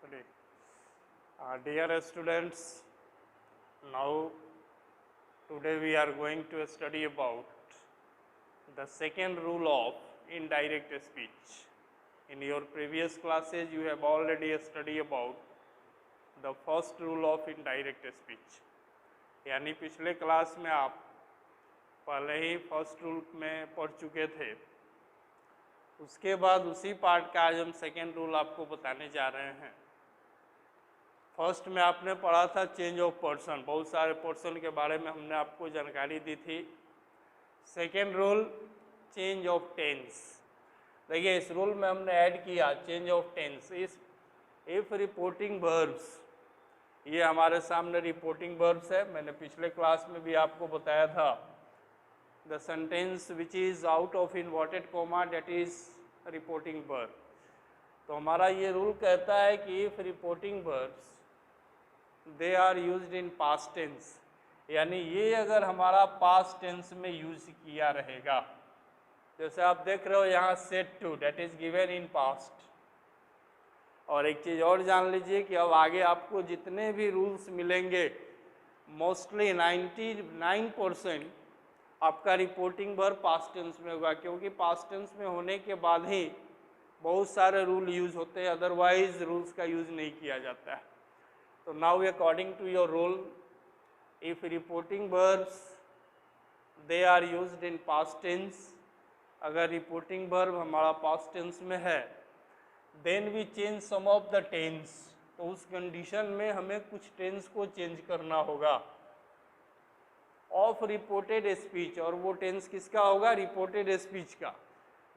today. Dear students, now today we are going to study about the second rule of indirect speech. In your previous classes, you have already studied about the first rule of indirect speech. यानी पिछले class में आप पहले ही first rule में पढ़ चुके थे. उसके बाद उसी पार्ट का आज हम सेकेंड रूल आपको बताने जा रहे हैं. फर्स्ट में आपने पढ़ा था चेंज ऑफ पर्सन, बहुत सारे पर्सन के बारे में हमने आपको जानकारी दी थी. Second rule change of tense. देखिए इस रूल में हमने ऐड किया change of tense. If reporting verbs, ये हमारे सामने रिपोर्टिंग वर्ब्स है. मैंने पिछले क्लास में भी आपको बताया था the sentence which is out of inverted comma that is reporting verb. तो हमारा ये रूल कहता है कि if reporting verbs they are used in past tense, यानी ये अगर हमारा past tense में यूज किया रहेगा, जैसे आप देख रहे हो यहाँ said to that is given in past. और एक चीज़ और जान लीजिए कि अब आगे आपको जितने भी रूल्स मिलेंगे मोस्टली 99% आपका रिपोर्टिंग वर्ब पास्ट टेंस में होगा, क्योंकि पास्ट टेंस में होने के बाद ही बहुत सारे रूल यूज होते हैं, अदरवाइज रूल्स का यूज नहीं किया जाता है. तो now according to your rule, if reporting verbs they are used in past tense, अगर रिपोर्टिंग वर्ब हमारा पास्ट टेंस में है, then we change some of the tense. तो उस कंडीशन में हमें कुछ टेंस को चेंज करना होगा ऑफ रिपोर्टेड स्पीच. और वो टेंस किसका होगा? रिपोर्टेड स्पीच का.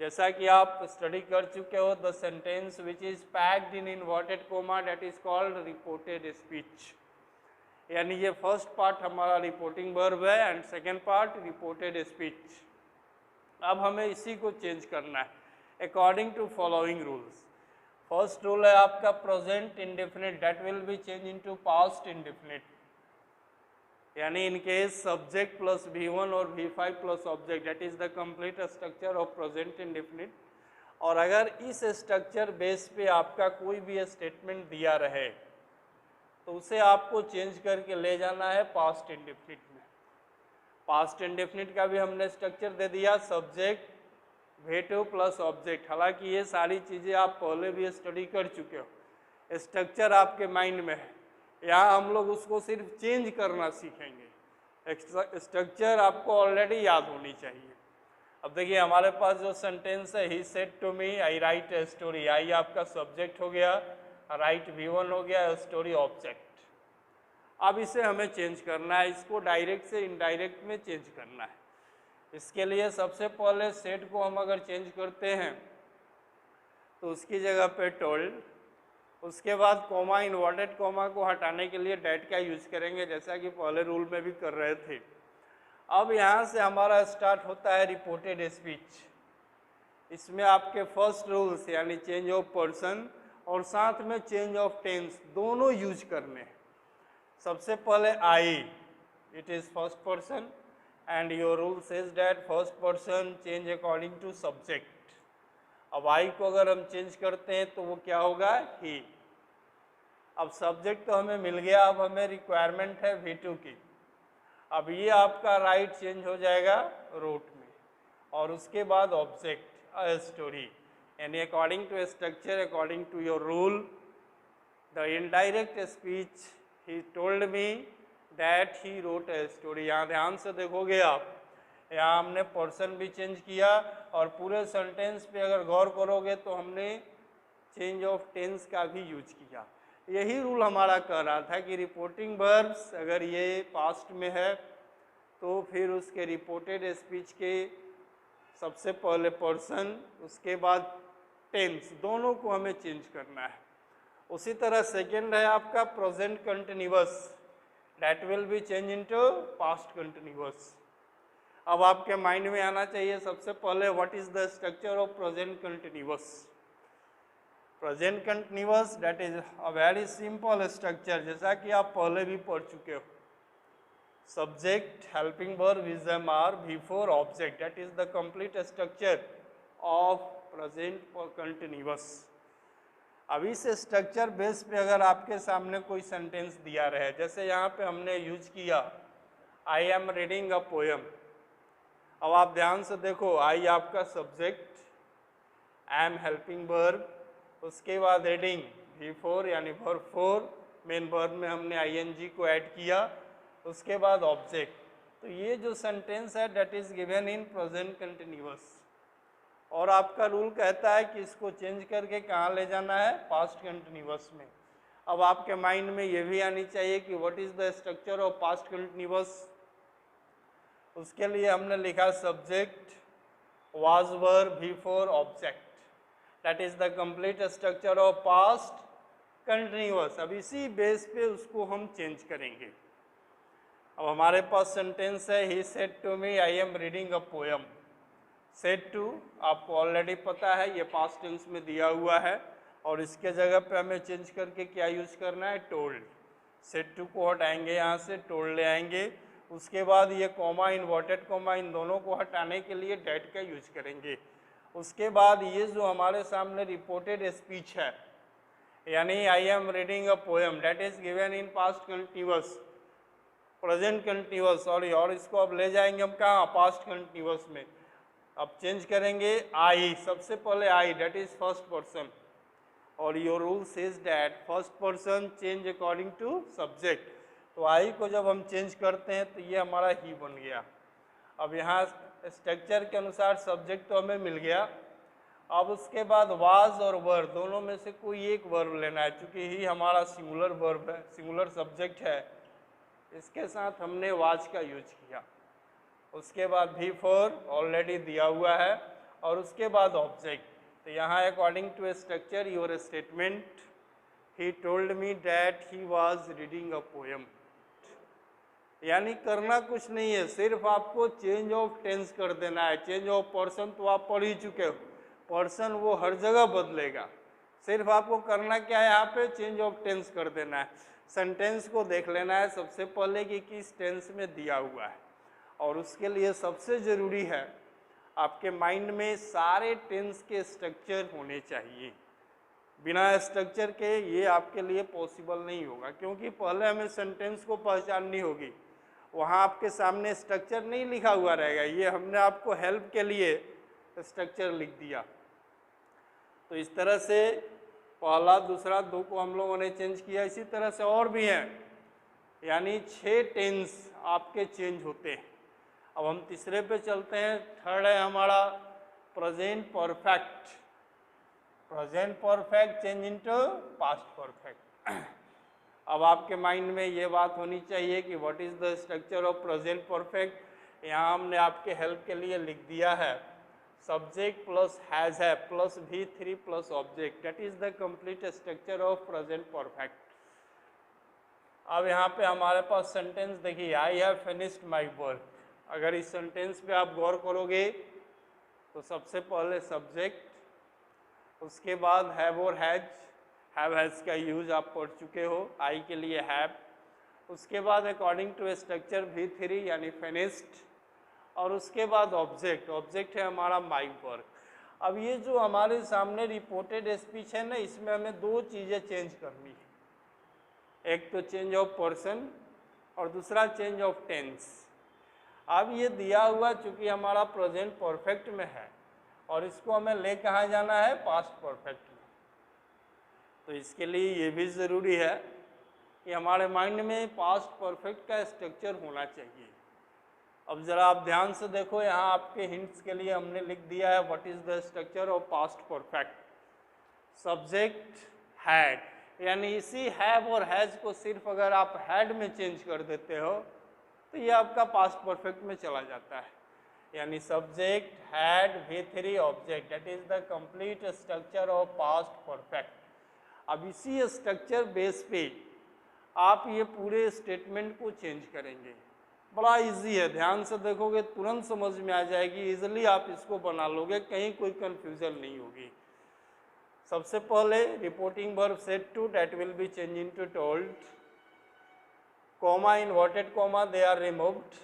जैसा कि आप स्टडी कर चुके हो, the sentence which is packed in inverted comma that is called reported speech. यानी ये फर्स्ट पार्ट हमारा रिपोर्टिंग वर्ब है and second part reported speech. अब हमें इसी को चेंज करना है according to following rules. First rule है आपका present indefinite, that will be change into past indefinite. यानी in case subject plus V1 और V5 plus object, that is the complete structure of present indefinite. और अगर इस structure base पे आपका कोई भी स्टेटमेंट दिया रहे तो उसे आपको चेंज करके ले जाना है पास्ट इंडेफिनिट में. पास्ट इंडेफिनिट का भी हमने स्ट्रक्चर दे दिया, सब्जेक्ट V2 प्लस ऑब्जेक्ट. हालांकि ये सारी चीज़ें आप पहले भी स्टडी कर चुके हो, स्ट्रक्चर आपके माइंड में है. यहाँ हम लोग उसको सिर्फ चेंज करना सीखेंगे. स्ट्रक्चर आपको ऑलरेडी याद होनी चाहिए. अब देखिए हमारे पास जो सेंटेंस है, he said to me I write a story. I आपका सब्जेक्ट हो गया, राइट V1 हो गया, स्टोरी ऑब्जेक्ट. अब इसे हमें चेंज करना है, इसको डायरेक्ट से इनडायरेक्ट में चेंज करना है. इसके लिए सबसे पहले सेड को हम अगर चेंज करते हैं तो उसकी जगह पे टोल्ड, उसके बाद कोमा, इन्वर्टेड कोमा को हटाने के लिए डैट का यूज करेंगे, जैसा कि पहले रूल में भी कर रहे थे. अब यहाँ से हमारा स्टार्ट होता है रिपोर्टेड स्पीच. इसमें आपके फर्स्ट रूल्स यानी चेंज ऑफ पर्सन और साथ में चेंज ऑफ टेंस दोनों यूज करने हैं. सबसे पहले I, it is first person and your rule says that first person change according to subject. अब आई को अगर हम चेंज करते हैं तो वो क्या होगा? ही. अब सब्जेक्ट तो हमें मिल गया, अब हमें रिक्वायरमेंट है V2 की. अब ये आपका राइट चेंज हो जाएगा रोट में, और उसके बाद ऑब्जेक्ट अ स्टोरी. यानी according to structure, according to your rule, the indirect speech he told me that he wrote a story. यहाँ ध्यान से देखोगे आप, यहाँ हमने पर्सन भी चेंज किया और पूरे सेंटेंस पे अगर गौर करोगे तो हमने चेंज ऑफ टेंस का भी यूज किया. यही रूल हमारा कह रहा था कि रिपोर्टिंग वर्ब्स अगर ये पास्ट में है तो फिर उसके रिपोर्टेड स्पीच के सबसे पहले पर्सन, उसके बाद टेंस, दोनों को हमें चेंज करना है. उसी तरह सेकेंड है आपका present continuous, that will be change into past continuous. अब आपके माइंड में आना चाहिए सबसे पहले what is the structure of present continuous. Present continuous that is a very simple structure, जैसा कि आप पहले भी पढ़ चुके हो. Subject, helping verb, is am are, V4 object, that is the complete structure of present continuous. अब इस स्ट्रक्चर बेस पे अगर आपके सामने कोई सेंटेंस दिया रहे, जैसे यहाँ पे हमने यूज किया आई एम रीडिंग अ पोएम। अब आप ध्यान से देखो, आई आपका सब्जेक्ट, एम हेल्पिंग वर्ब, उसके बाद रीडिंग V4 यानी वर्ब 4, मेन वर्ब में हमने ING को ऐड किया, उसके बाद ऑब्जेक्ट। तो ये जो सेंटेंस है that is given in present continuous, और आपका रूल कहता है कि इसको चेंज करके कहाँ ले जाना है, पास्ट कंटिन्यूअस में। अब आपके माइंड में ये भी आनी चाहिए कि what is the structure of past continuous. उसके लिए हमने लिखा subject, was verb, V4, object, that is the complete structure of past continuous. अब इसी बेस पे उसको हम चेंज करेंगे। अब हमारे पास सेंटेंस है he said to me I am reading a poem. Said to आपको ऑलरेडी पता है, ये पास्ट टेंस में दिया हुआ है, और इसके जगह पे हमें चेंज करके क्या यूज करना है, टोल्ड। सेड टू को हटाएंगे यहाँ से, टोल्ड ले आएंगे। उसके बाद ये कॉमा, इन्वर्टेड कॉमा, इन दोनों को हटाने के लिए डेट का यूज करेंगे। उसके बाद ये जो हमारे सामने रिपोर्टेड स्पीच है, यानी I am reading a poem, that is given in past continuous, present continuous, और इसको अब ले जाएंगे हम कहाँ, पास्ट कंटिन्यूअस में। अब चेंज करेंगे आई, सबसे पहले I, that is first person, और your rule says that first person change according to subject. तो आई को जब हम चेंज करते हैं तो ये हमारा ही बन गया। अब यहाँ स्ट्रक्चर के अनुसार सब्जेक्ट तो हमें मिल गया। अब उसके बाद वाज और वर, दोनों में से कोई एक वर्ब लेना है, क्योंकि ही हमारा सिंगुलर वर्ब है, सिंगुलर सब्जेक्ट है, इसके साथ हमने वाज का यूज किया। उसके बाद V4 ऑलरेडी दिया हुआ है, और उसके बाद ऑब्जेक्ट। तो यहाँ according to a structure your statement, he told me that he was reading a poem. यानी करना कुछ नहीं है, सिर्फ आपको चेंज ऑफ टेंस कर देना है। चेंज ऑफ पर्सन तो आप पढ़ ही चुके हो, पर्सन वो हर जगह बदलेगा, सिर्फ आपको करना क्या है, यहाँ पे चेंज ऑफ टेंस कर देना है। सेंटेंस को देख लेना है सबसे पहले कि किस टेंस में दिया हुआ है, और उसके लिए सबसे ज़रूरी है आपके माइंड में सारे टेंस के स्ट्रक्चर होने चाहिए। बिना स्ट्रक्चर के ये आपके लिए पॉसिबल नहीं होगा, क्योंकि पहले हमें सेंटेंस को पहचाननी होगी। वहाँ आपके सामने स्ट्रक्चर नहीं लिखा हुआ रहेगा, ये हमने आपको हेल्प के लिए स्ट्रक्चर लिख दिया। तो इस तरह से पहला, दूसरा, दो को हम लोगों ने चेंज किया। इसी तरह से और भी हैं, यानी 6 टेंस आपके चेंज होते हैं। अब हम तीसरे पे चलते हैं। थर्ड है हमारा present perfect. Present perfect change into past perfect. अब आपके माइंड में ये बात होनी चाहिए कि what is the structure of present perfect. यहाँ हमने आपके हेल्प के लिए लिख दिया है सब्जेक्ट प्लस हैज है plus V3 plus object, that is the complete structure of present perfect. अब यहाँ पे हमारे पास सेंटेंस देखिए, I have finished my work. अगर इस सेंटेंस पे आप गौर करोगे तो सबसे पहले सब्जेक्ट, उसके बाद हैव और हैज, हैव हैज का यूज आप पढ़ चुके हो, आई के लिए हैव। उसके बाद अकॉर्डिंग टू स्ट्रक्चर V3 यानी फिनिश्ड, और उसके बाद ऑब्जेक्ट, ऑब्जेक्ट है हमारा माई वर्क। अब ये जो हमारे सामने रिपोर्टेड स्पीच है ना, इसमें हमें 2 चीज़ें चेंज करनी है, एक तो चेंज ऑफ पर्सन और दूसरा चेंज ऑफ टेंस। अब ये दिया हुआ चूंकि हमारा प्रेजेंट परफेक्ट में है, और इसको हमें ले कहाँ जाना है, पास्ट परफेक्ट में। तो इसके लिए ये भी ज़रूरी है कि हमारे माइंड में पास्ट परफेक्ट का स्ट्रक्चर होना चाहिए। अब ज़रा आप ध्यान से देखो, यहाँ आपके हिंट्स के लिए हमने लिख दिया है what is the structure of past perfect. Subject had, यानी इसी हैव और हैज को सिर्फ अगर आप हैड में चेंज कर देते हो तो ये आपका पास्ट परफेक्ट में चला जाता है। यानी subject had V3 object, that is the complete structure of past perfect. अब इसी स्ट्रक्चर बेस पे आप ये पूरे स्टेटमेंट को चेंज करेंगे। बड़ा इजी है, ध्यान से देखोगे तुरंत समझ में आ जाएगी, इजीली आप इसको बना लोगे, कहीं कोई कंफ्यूजन नहीं होगी। सबसे पहले reporting verb said to, that will be change into told. Comma, inverted comma, they are removed,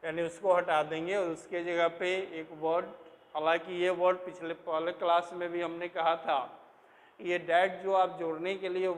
यानी उसको हटा देंगे, और उसके जगह पे एक वर्ड, हालांकि ये वर्ड पिछले पहले क्लास में भी हमने कहा था ये डैट जो आप जोड़ने के लिए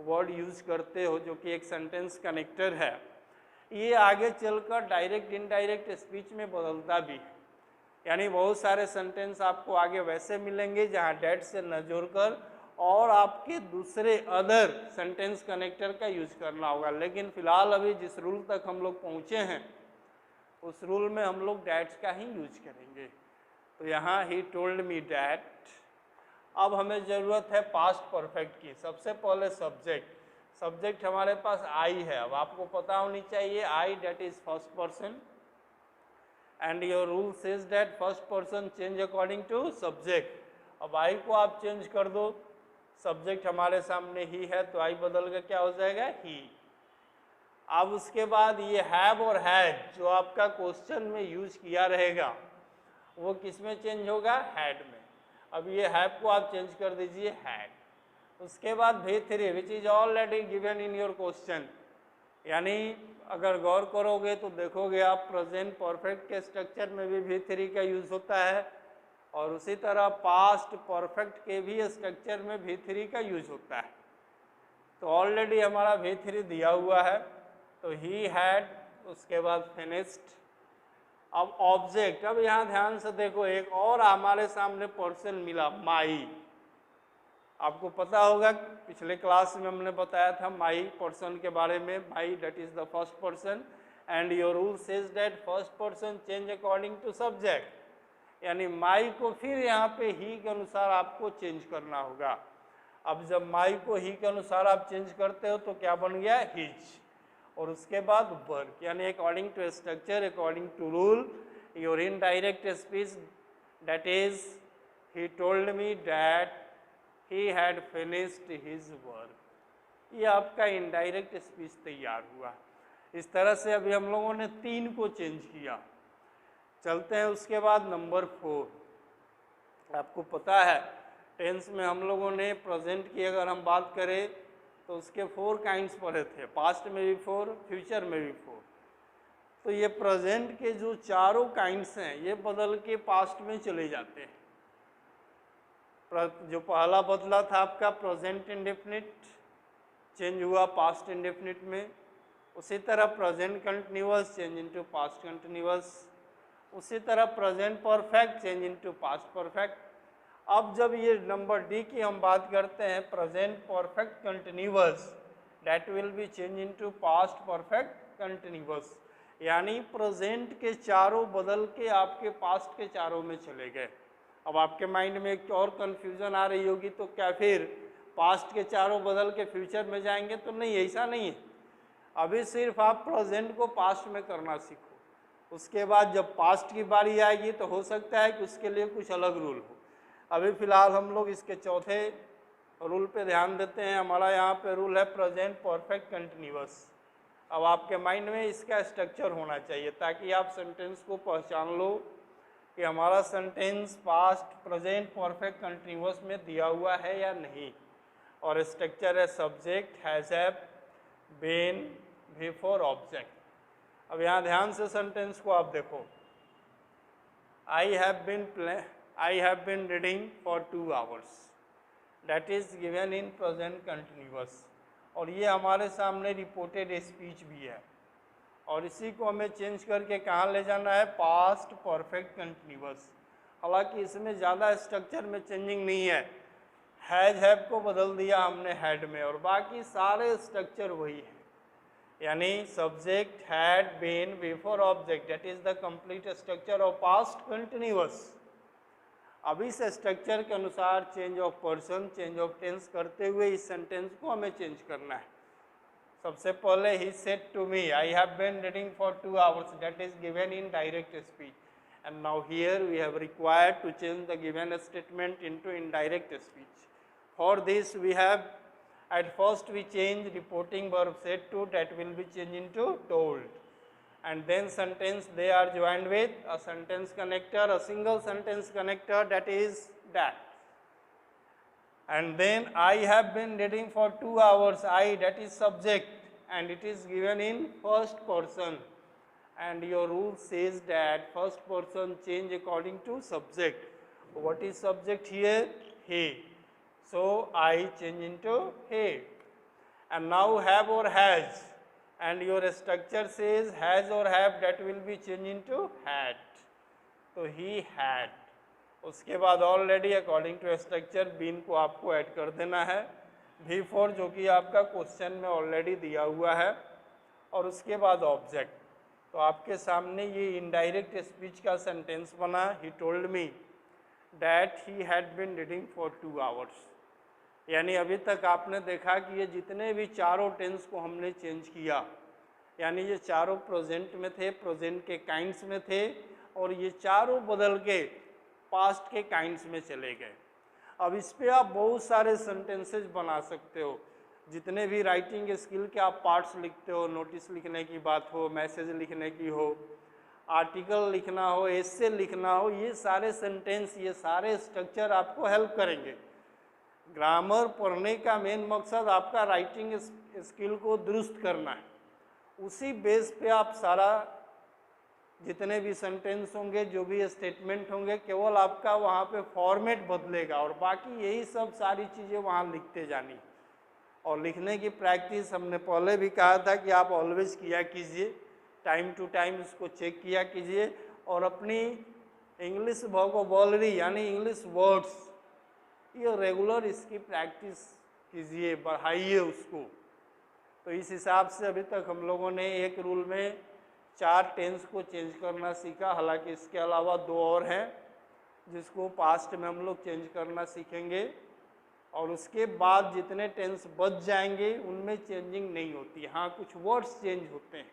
वर्ड यूज़ करते हो जो कि एक सेंटेंस कनेक्टर है, ये आगे चलकर डायरेक्ट इनडायरेक्ट स्पीच में बदलता भी है। यानी बहुत सारे सेंटेंस आपको आगे वैसे मिलेंगे जहाँ डैट से न जोड़कर और आपके दूसरे अदर सेंटेंस कनेक्टर का यूज करना होगा। लेकिन फिलहाल अभी जिस रूल तक हम लोग पहुँचे हैं उस रूल में हम लोग डैट्स का ही यूज करेंगे। तो यहाँ ही टोल्ड मी डैट। अब हमें ज़रूरत है पास्ट परफेक्ट की। सबसे पहले सब्जेक्ट हमारे पास आई है। अब आपको पता होनी चाहिए I that is first person and your rule says that first person change according to subject. अब आई को आप चेंज कर दो, सब्जेक्ट हमारे सामने ही है तो आई बदल के क्या हो जाएगा ही। अब उसके बाद ये हैव और हैड जो आपका क्वेश्चन में यूज किया रहेगा वो किस में चेंज होगा, हैड में। अब ये हैव को आप चेंज कर दीजिए हैड। उसके बाद V3 which is already given in your question. यानी अगर गौर करोगे तो देखोगे आप प्रेजेंट परफेक्ट के स्ट्रक्चर में भी V3 का यूज होता है और उसी तरह पास्ट परफेक्ट के भी स्ट्रक्चर में V3 का यूज होता है। तो ऑलरेडी हमारा V3 दिया हुआ है तो ही हैड, उसके बाद फिनिश्ड। अब ऑब्जेक्ट, अब यहाँ ध्यान से देखो एक और हमारे सामने पर्सन मिला माई। आपको पता होगा पिछले क्लास में हमने बताया था माई पर्सन के बारे में, my that is the first person and your rule says that first person change according to subject. यानी माई को फिर यहाँ पे ही के अनुसार आपको चेंज करना होगा। अब जब माई को ही के अनुसार आप चेंज करते हो तो क्या बन गया, हिज। और उसके बाद वर्क, यानी according to structure, according to rule, your indirect speech that is he told me that he had finished his work. ये आपका इनडायरेक्ट स्पीच तैयार हुआ। इस तरह से अभी हम लोगों ने 3 को चेंज किया। चलते हैं उसके बाद नंबर 4। आपको पता है टेंस में हम लोगों ने प्रेजेंट की अगर हम बात करें तो उसके 4 काइंड्स पढ़े थे, पास्ट में भी 4, फ्यूचर में भी 4। तो ये प्रेजेंट के जो चारों काइंड्स हैं ये बदल के पास्ट में चले जाते हैं। जो पहला बदला था आपका प्रेजेंट इंडेफिनिट चेंज हुआ पास्ट इंडेफिनिट में, उसी तरह present continuous change into past continuous, उसी तरह present perfect change into past perfect. अब जब ये नंबर डी की हम बात करते हैं present perfect continuous that will be change into past perfect continuous. यानी प्रेजेंट के चारों बदल के आपके पास्ट के चारों में चले गए। अब आपके माइंड में एक और कन्फ्यूजन आ रही होगी तो क्या फिर पास्ट के चारों बदल के फ्यूचर में जाएंगे, तो नहीं, ऐसा नहीं है। अभी सिर्फ आप प्रेजेंट को पास्ट में करना सीखो, उसके बाद जब पास्ट की बारी आएगी तो हो सकता है कि उसके लिए कुछ अलग रूल हो। अभी फिलहाल हम लोग इसके चौथे रूल पे ध्यान देते हैं। हमारा यहाँ पे रूल है प्रेजेंट परफेक्ट कंटिन्यूअस। अब आपके माइंड में इसका स्ट्रक्चर होना चाहिए ताकि आप सेंटेंस को पहचान लो कि हमारा sentence past present perfect continuous में दिया हुआ है या नहीं। और स्ट्रक्चर है subject, has have, been, before, object. अब यहाँ ध्यान से सेंटेंस को आप देखो, I have been reading for 2 hours that is given in present continuous। और ये हमारे सामने रिपोर्टेड स्पीच भी है और इसी को हमें चेंज करके कहाँ ले जाना है, पास्ट परफेक्ट कंटिन्यूअस। हालांकि इसमें ज़्यादा स्ट्रक्चर में चेंजिंग नहीं है, हैज हैव को बदल दिया हमने हैड में और बाकी सारे स्ट्रक्चर वही है। यानी subject, had, been, before, object that is the complete structure of past continuous. अब इस स्ट्रक्चर के अनुसार change of person, change of tense करते हुए इस सेंटेंस को हमें चेंज करना है। सबसे पहले he said to me I have been reading for 2 hours that is given in direct speech and now here we have required to change the given statement into indirect speech. For this we have at first we change reporting verb said to that will be changed into told, and then sentence they are joined with a sentence connector, a single sentence connector that is that. And then I have been reading for 2 hours, I that is subject and it is given in first person and your rule says that first person change according to subject. What is subject here? He. So I change into he. And now have or has, and your structure says has or have, that will be changed into had. तो he had. उसके बाद already according to structure been को आपको add कर देना है V4 जो कि आपका क्वेश्चन में ऑलरेडी दिया हुआ है, और उसके बाद ऑब्जेक्ट। तो आपके सामने ये इनडायरेक्ट स्पीच का सेंटेंस बना, he told me that he had been reading for 2 hours. यानी अभी तक आपने देखा कि ये जितने भी चारों टेंस को हमने चेंज किया, यानी ये चारों प्रेजेंट में थे, प्रेजेंट के काइंड्स में थे, और ये चारों बदल के पास्ट के काइंड्स में चले गए। अब इस पे आप बहुत सारे सेंटेंसेस बना सकते हो। जितने भी राइटिंग स्किल के आप पार्ट्स लिखते हो, नोटिस लिखने की बात हो, मैसेज लिखने की हो, आर्टिकल लिखना हो, एस्से लिखना हो, ये सारे सेंटेंस, ये सारे स्ट्रक्चर आपको हेल्प करेंगे। ग्रामर पढ़ने का मेन मकसद आपका राइटिंग स्किल को दुरुस्त करना है। उसी बेस पे आप सारा जितने भी सेंटेंस होंगे, जो भी स्टेटमेंट होंगे, केवल आपका वहाँ पे फॉर्मेट बदलेगा, और बाकी यही सब सारी चीज़ें वहाँ लिखते जानी। और लिखने की प्रैक्टिस हमने पहले भी कहा था कि आप ऑलवेज किया कीजिए, टाइम टू टाइम इसको चेक किया कीजिए, और अपनी इंग्लिश वोकैबुलरी यानी इंग्लिश वर्ड्स ये रेगुलर इसकी प्रैक्टिस कीजिए, बढ़ाइए उसको। तो इस हिसाब से अभी तक हम लोगों ने एक रूल में 4 टेंस को चेंज करना सीखा, हालांकि इसके अलावा 2 और हैं जिसको पास्ट में हम लोग चेंज करना सीखेंगे, और उसके बाद जितने टेंस बच जाएंगे उनमें चेंजिंग नहीं होती। हाँ, कुछ वर्ड्स चेंज होते हैं।